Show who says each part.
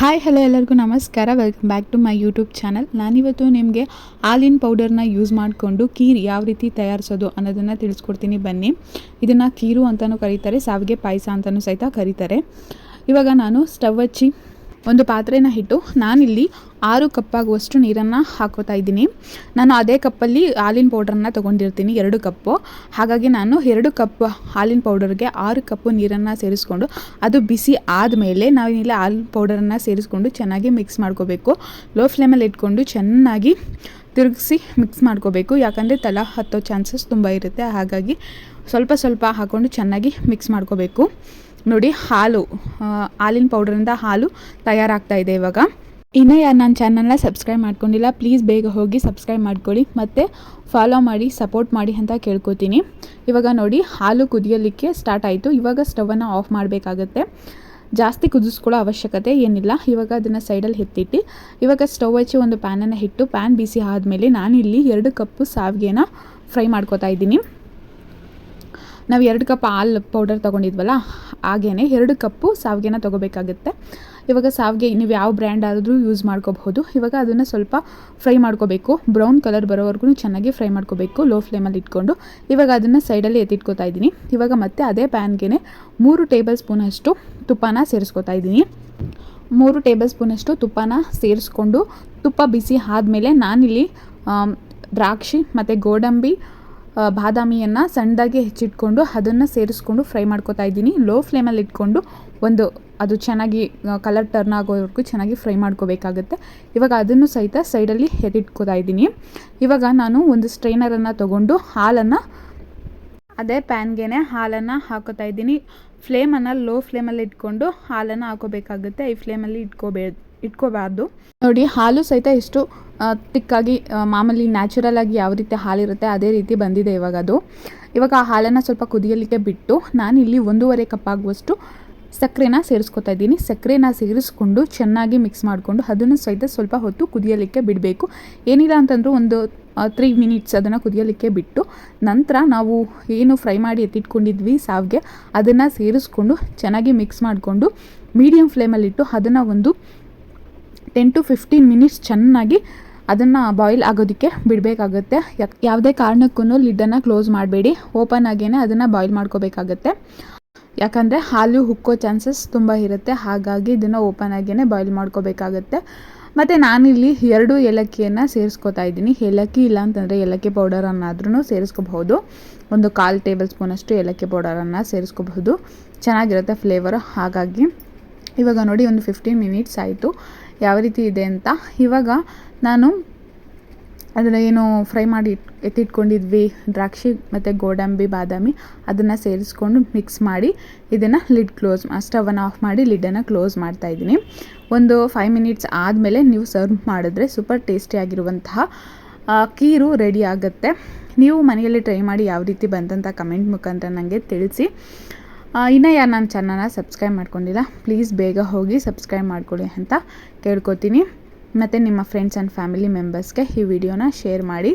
Speaker 1: Hi hello ಎಲ್ಲರಿಗೂ ನಮಸ್ಕಾರ. Welcome back to my YouTube channel. ನಾನಿವತ್ತು ನಿಮಗೆ ಹಾಲಿನ ಪೌಡರ್ನ ಯೂಸ್ ಮಾಡಿಕೊಂಡು ಕೀರು ಯಾವ ರೀತಿ ತಯಾರಿಸೋದು ಅನ್ನೋದನ್ನು ತಿಳಿಸ್ಕೊಡ್ತೀನಿ. ಬನ್ನಿ. ಇದನ್ನು ಕೀರು ಅಂತಲೂ ಕರೀತಾರೆ, ಸಾವಿಗೆ ಪಾಯಸ ಅಂತಲೂ ಸಹಿತ ಕರೀತಾರೆ. ಇವಾಗ ನಾನು ಸ್ಟವ್ ಹಚ್ಚಿ ಒಂದು ಪಾತ್ರೆನ ಇಟ್ಟು ನಾನಿಲ್ಲಿ 6 ಕಪ್ಪಾಗುವಷ್ಟು ನೀರನ್ನು ಹಾಕೋತಾ ಇದ್ದೀನಿ. ನಾನು ಅದೇ ಕಪ್ಪಲ್ಲಿ ಹಾಲಿನ ಪೌಡ್ರನ್ನ ತೊಗೊಂಡಿರ್ತೀನಿ, 2 ಕಪ್ಪು. ಹಾಗಾಗಿ ನಾನು 2 ಕಪ್ ಹಾಲಿನ ಪೌಡರ್ಗೆ 6 ಕಪ್ಪು ನೀರನ್ನು ಸೇರಿಸ್ಕೊಂಡು ಅದು ಬಿಸಿ ಆದಮೇಲೆ ನಾವಿಲ್ಲಿ ಹಾಲಿನ ಪೌಡರನ್ನು ಸೇರಿಸ್ಕೊಂಡು ಚೆನ್ನಾಗಿ ಮಿಕ್ಸ್ ಮಾಡ್ಕೋಬೇಕು. ಲೋ ಫ್ಲೇಮಲ್ಲಿ ಇಟ್ಕೊಂಡು ಚೆನ್ನಾಗಿ ತಿರುಗಿಸಿ ಮಿಕ್ಸ್ ಮಾಡ್ಕೋಬೇಕು. ಯಾಕಂದರೆ ತಳ ಹತ್ತೋ ಚಾನ್ಸಸ್ ತುಂಬ ಇರುತ್ತೆ. ಹಾಗಾಗಿ ಸ್ವಲ್ಪ ಸ್ವಲ್ಪ ಹಾಕ್ಕೊಂಡು ಚೆನ್ನಾಗಿ ಮಿಕ್ಸ್ ಮಾಡ್ಕೋಬೇಕು. ನೋಡಿ, ಹಾಲಿನ ಪೌಡರಿಂದ ಹಾಲು ತಯಾರಾಗ್ತಾ ಇದೆ. ಇವಾಗ ಇನ್ನೂ ಯಾರು ನನ್ನ ಚಾನಲ್ನ ಸಬ್ಸ್ಕ್ರೈಬ್ ಮಾಡ್ಕೊಂಡಿಲ್ಲ, ಪ್ಲೀಸ್ ಬೇಗ ಹೋಗಿ ಸಬ್ಸ್ಕ್ರೈಬ್ ಮಾಡ್ಕೊಳ್ಳಿ ಮತ್ತು ಫಾಲೋ ಮಾಡಿ, ಸಪೋರ್ಟ್ ಮಾಡಿ ಅಂತ ಕೇಳ್ಕೊತೀನಿ. ಇವಾಗ ನೋಡಿ, ಹಾಲು ಕುದಿಯಲಿಕ್ಕೆ ಸ್ಟಾರ್ಟ್ ಆಯಿತು. ಇವಾಗ ಸ್ಟವನ್ನು ಆಫ್ ಮಾಡಬೇಕಾಗತ್ತೆ. ಜಾಸ್ತಿ ಕುದಿಸ್ಕೊಳ್ಳೋ ಅವಶ್ಯಕತೆ ಏನಿಲ್ಲ. ಇವಾಗ ಅದನ್ನು ಸೈಡಲ್ಲಿ ಎತ್ತಿಟ್ಟು ಇವಾಗ ಸ್ಟವ್ ಹಚ್ಚಿ ಒಂದು ಪ್ಯಾನನ್ನು ಇಟ್ಟು ಪ್ಯಾನ್ ಬಿಸಿ ಆದಮೇಲೆ ನಾನಿಲ್ಲಿ 2 ಕಪ್ಪು ಸಾವಿಗೆನ ಫ್ರೈ ಮಾಡ್ಕೋತಾ ಇದ್ದೀನಿ. ನಾವು 2 ಕಪ್ ಹಾಲು ಪೌಡರ್ ತೊಗೊಂಡಿದ್ವಲ್ಲ, ಹಾಗೇ 2 ಕಪ್ಪು ಸಾವಿಗೆನ ತೊಗೋಬೇಕಾಗುತ್ತೆ. ಇವಾಗ ಸಾವಿಗೆ ನೀವು ಯಾವ ಬ್ರ್ಯಾಂಡ್ ಆದರೂ ಯೂಸ್ ಮಾಡ್ಕೋಬಹುದು. ಇವಾಗ ಅದನ್ನು ಸ್ವಲ್ಪ ಫ್ರೈ ಮಾಡ್ಕೋಬೇಕು. ಬ್ರೌನ್ ಕಲರ್ ಬರೋವರೆಗೂ ಚೆನ್ನಾಗಿ ಫ್ರೈ ಮಾಡ್ಕೋಬೇಕು, ಲೋ ಫ್ಲೇಮಲ್ಲಿ ಇಟ್ಕೊಂಡು. ಇವಾಗ ಅದನ್ನು ಸೈಡಲ್ಲಿ ಎತ್ತಿಟ್ಕೋತಾ ಇದ್ದೀನಿ. ಇವಾಗ ಮತ್ತೆ ಅದೇ ಪ್ಯಾನ್ಗೆ 3 ಟೇಬಲ್ ಸ್ಪೂನಷ್ಟು ತುಪ್ಪನ ಸೇರಿಸ್ಕೋತಾ ಇದ್ದೀನಿ. 3 ಟೇಬಲ್ ಸ್ಪೂನಷ್ಟು ತುಪ್ಪನ ಸೇರಿಸ್ಕೊಂಡು ತುಪ್ಪ ಬಿಸಿ ಆದಮೇಲೆ ನಾನಿಲ್ಲಿ ದ್ರಾಕ್ಷಿ ಮತ್ತು ಗೋಡಂಬಿ, ಬಾದಾಮಿಯನ್ನು ಸಣ್ಣದಾಗಿ ಹೆಚ್ಚಿಟ್ಕೊಂಡು ಅದನ್ನು ಸೇರಿಸ್ಕೊಂಡು ಫ್ರೈ ಮಾಡ್ಕೋತಾ ಇದ್ದೀನಿ. ಲೋ ಫ್ಲೇಮಲ್ಲಿ ಇಟ್ಕೊಂಡು ಅದು ಚೆನ್ನಾಗಿ ಕಲರ್ ಟರ್ನ್ ಆಗೋವರೆಗೂ ಚೆನ್ನಾಗಿ ಫ್ರೈ ಮಾಡ್ಕೋಬೇಕಾಗುತ್ತೆ. ಇವಾಗ ಅದನ್ನು ಸಹಿತ ಸೈಡಲ್ಲಿ ಎತ್ತಿಟ್ಕೋತಾ ಇದ್ದೀನಿ. ಇವಾಗ ನಾನು ಒಂದು ಸ್ಟ್ರೈನರನ್ನು ತೊಗೊಂಡು ಅದೇ ಪ್ಯಾನ್ಗೆ ಹಾಲನ್ನು ಹಾಕೋತಾ ಇದ್ದೀನಿ. ಫ್ಲೇಮನ್ನು ಲೋ ಫ್ಲೇಮಲ್ಲಿ ಇಟ್ಕೊಂಡು ಹಾಲನ್ನು ಹಾಕೋಬೇಕಾಗುತ್ತೆ. ಈ ಫ್ಲೇಮಲ್ಲಿ ಇಟ್ಕೋಬಾರ್ದು. ನೋಡಿ, ಹಾಲು ಸಹಿತ ಎಷ್ಟು ತಿಕ್ಕಾಗಿ ಮಾಮೂಲಿ ನ್ಯಾಚುರಲ್ ಆಗಿ ಯಾವ ರೀತಿ ಹಾಲಿರುತ್ತೆ ಅದೇ ರೀತಿ ಬಂದಿದೆ ಇವಾಗ ಆ ಹಾಲನ್ನು ಸ್ವಲ್ಪ ಕುದಿಯಲಿಕ್ಕೆ ಬಿಟ್ಟು ನಾನಿಲ್ಲಿ 1.5 ಕಪ್ ಆಗುವಷ್ಟು ಸಕ್ಕರೆನ ಸೇರಿಸ್ಕೊತಾ ಇದ್ದೀನಿ. ಸಕ್ಕರೆನ ಸೇರಿಸ್ಕೊಂಡು ಚೆನ್ನಾಗಿ ಮಿಕ್ಸ್ ಮಾಡಿಕೊಂಡು ಅದನ್ನು ಸಹಿತ ಸ್ವಲ್ಪ ಹೊತ್ತು ಕುದಿಯಲಿಕ್ಕೆ ಬಿಡಬೇಕು. ಏನಿಲ್ಲ ಅಂತಂದರೂ ಒಂದು 3 ಮಿನಿಟ್ಸ್ ಅದನ್ನು ಕುದಿಯಲಿಕ್ಕೆ ಬಿಟ್ಟು ನಂತರ ನಾವು ಏನು ಫ್ರೈ ಮಾಡಿ ಎತ್ತಿಟ್ಕೊಂಡಿದ್ವಿ ಸಾವಿಗೆ, ಅದನ್ನು ಸೇರಿಸ್ಕೊಂಡು ಚೆನ್ನಾಗಿ ಮಿಕ್ಸ್ ಮಾಡಿಕೊಂಡು ಮೀಡಿಯಮ್ ಫ್ಲೇಮಲ್ಲಿಟ್ಟು ಅದನ್ನು ಒಂದು 10 to 15 ಮಿನಿಟ್ಸ್ ಚೆನ್ನಾಗಿ ಅದನ್ನು ಬಾಯ್ಲ್ ಆಗೋದಕ್ಕೆ ಬಿಡಬೇಕಾಗತ್ತೆ. ಯಾವುದೇ ಕಾರಣಕ್ಕೂ ಲಿಡ್ಡನ್ನು ಕ್ಲೋಸ್ ಮಾಡಬೇಡಿ, ಓಪನ್ ಆಗೇ ಅದನ್ನು ಬಾಯ್ಲ್ ಮಾಡ್ಕೋಬೇಕಾಗತ್ತೆ. ಯಾಕಂದರೆ ಹಾಲು ಉಕ್ಕೋ ಚಾನ್ಸಸ್ ತುಂಬ ಇರುತ್ತೆ. ಹಾಗಾಗಿ ಇದನ್ನು ಓಪನ್ ಆಗೇ ಬಾಯ್ಲ್ ಮಾಡ್ಕೋಬೇಕಾಗತ್ತೆ. ಮತ್ತು ನಾನಿಲ್ಲಿ 2 ಏಲಕ್ಕಿಯನ್ನು ಸೇರಿಸ್ಕೋತಾ ಇದ್ದೀನಿ. ಏಲಕ್ಕಿ ಇಲ್ಲ ಅಂತಂದರೆ ಏಲಕ್ಕಿ ಪೌಡರನ್ನಾದ್ರೂ ಸೇರಿಸ್ಕೋಬಹುದು. ಒಂದು 1/4 ಟೇಬಲ್ ಸ್ಪೂನಷ್ಟು ಏಲಕ್ಕಿ ಪೌಡರನ್ನು ಸೇರಿಸ್ಕೋಬಹುದು, ಚೆನ್ನಾಗಿರುತ್ತೆ ಫ್ಲೇವರು. ಹಾಗಾಗಿ ಇವಾಗ ನೋಡಿ, ಒಂದು 15 ಮಿನಿಟ್ಸ್ ಆಯಿತು ಯಾವ ರೀತಿ ಇದೆ ಅಂತ. ಇವಾಗ ನಾನು ಅದನ್ನು ಏನು ಫ್ರೈ ಮಾಡಿ ಎತ್ತಿಟ್ಕೊಂಡಿದ್ವಿ ದ್ರಾಕ್ಷಿ ಮತ್ತು ಗೋಡಂಬಿ, ಬಾದಾಮಿ, ಅದನ್ನು ಸೇರಿಸ್ಕೊಂಡು ಮಿಕ್ಸ್ ಮಾಡಿ ಇದನ್ನು ಸ್ಟವನ್ನು ಆಫ್ ಮಾಡಿ ಲಿಡ್ಡನ್ನು ಕ್ಲೋಸ್ ಮಾಡ್ತಾಯಿದ್ದೀನಿ. ಒಂದು 5 ಮಿನಿಟ್ಸ್ ಆದಮೇಲೆ ನೀವು ಸರ್ವ್ ಮಾಡಿದ್ರೆ ಸೂಪರ್ ಟೇಸ್ಟಿಯಾಗಿರುವಂತಹ ಕೀರು ರೆಡಿ ಆಗುತ್ತೆ. ನೀವು ಮನೆಯಲ್ಲಿ ಟ್ರೈ ಮಾಡಿ ಯಾವ ರೀತಿ ಬಂತಂತ ಕಮೆಂಟ್ ಮುಖಾಂತರ ನನಗೆ ತಿಳಿಸಿ. ಇನ್ನೂ ಯಾರು ನನ್ನ ಚಾನಲ್ನ ಸಬ್ಸ್ಕ್ರೈಬ್ ಮಾಡ್ಕೊಂಡಿಲ್ಲ, ಪ್ಲೀಸ್ ಬೇಗ ಹೋಗಿ ಸಬ್ಸ್ಕ್ರೈಬ್ ಮಾಡ್ಕೊಳ್ಳಿ ಅಂತ ಕೇಳ್ಕೊತೀನಿ. ಮತ್ತು ನಿಮ್ಮ ಫ್ರೆಂಡ್ಸ್ ಆ್ಯಂಡ್ ಫ್ಯಾಮಿಲಿ ಮೆಂಬರ್ಸ್ಗೆ ಈ ವಿಡಿಯೋನ ಶೇರ್ ಮಾಡಿ.